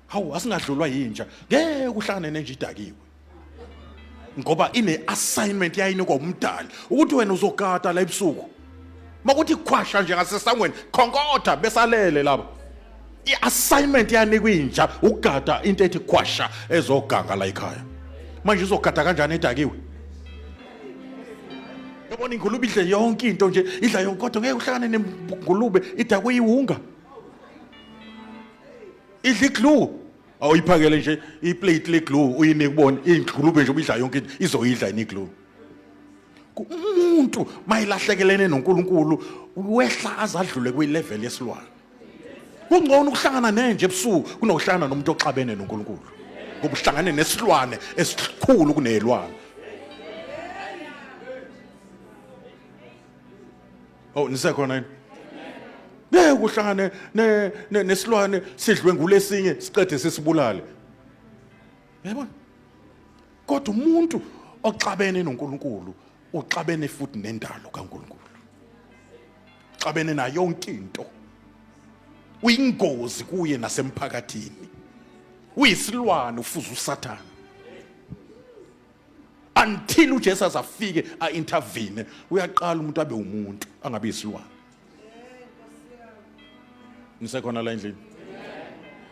hawu asingadlulwa yinja ngeke uhlangane nenje idakiwe ngoba ine assignment yayinikwa umdali ukuthi wena uzogada la ebusuku makuthi khwasha nje ngasesangweni khonkotha besalele lapha i-assignment yanikwa inja ukugada into ethi khwasha ezoganga la ekhaya manje uzogada kanjani edakiwe yabona ingulube idle yonke into nje idla yonke kodwa ngeke uhlangane nengulube idakwe iwunga idla iglue awuyiphakele nje iplate leglue uyinike kubona ingulube nje ubidla yonke into izoyidla iglue umuntu mayilahlekelene noNkulunkulu wehla azadlule kwi-level yesilwane kungcono ukuhlangana nenje ebusuku kunokuhlangana nomuntu oxabene noNkulunkulu ngoba uhlangane nesilwane esikhulu kunelwane oh nisekhona yini kuhlangane nesilwane sidlwe ngulesinye siqede sesibulale yabona kodwa umuntu oxabene noNkulunkulu uxabene futhi nendalo kaNkulunkulu xabene nayo yonke into uyingozi kuye nasemphakathini uyisilwane ufuza uSathane until uJesu azafike a-intervene uyaqala umuntu abe umuntu angabe isilwane nisekhona la endlini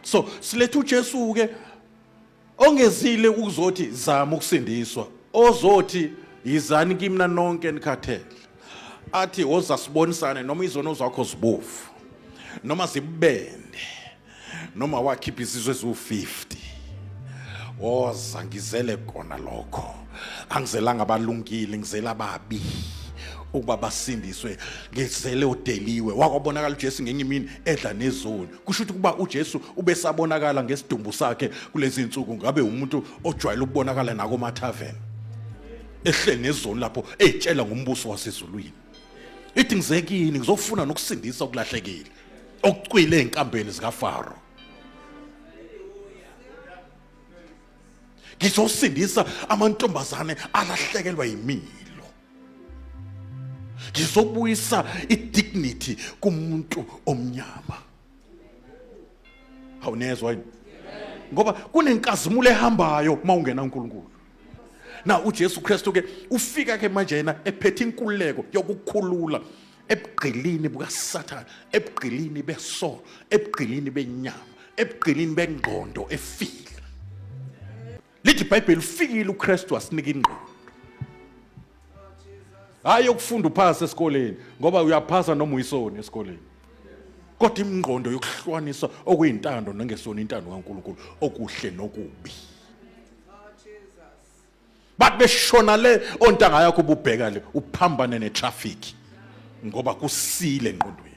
so silethe uJesu ke ongezile ukuzothi zama ukusindiswa ozothi yizani kimna nonke nikhathele athi woza sibonisane noma izono zakho zibofu noma zibende noma wakhipha izizwe ezu50 woza ngizele kona lokho angizelanga abalungile ngizela ababi ukuba basindiswe ngizele udeliwe wakwabonakala uJesu ngenye imini edla nezoni kusho ukuthi kuba uJesu ubesabonakala ngesidumbu sakhe kulezi insuku ngabe umuntu ojwayele ukubonakala nako mathaveni ehle nezoni lapho etshela ngombuso wasezulwini ithi ngizekini ngizofuna nokusindisa okulahlekile okucwile ezinkambeni zikaFaro ngizosindisa amantombazane alahlekelwa yimilo ngizobuyisa idignity kumuntu omnyama awunezwa ngoba kunenkazimulo ehambayo mawungena uNkulunkulu na uJesu Kristu ke ufika ke manje yena ephethe inkululeko yokukhulula ebugqilini bukaSathane ebugqilini besono ebugqilini benyama ebugqilini bengqondo efile lithi iBhayibheli ufikile uKristu asinika ingqondo hayi ukufunda uphasa esikoleni ngoba uyaphasa noma uyisoni esikoleni kodwa ingqondo yokuhlwanisa okuyintando nangesona intando kaNkulunkulu okuhle nokubi bathi beshona le ontanga yakho ububheka le uphambane netraffic ngoba kusile engqondweni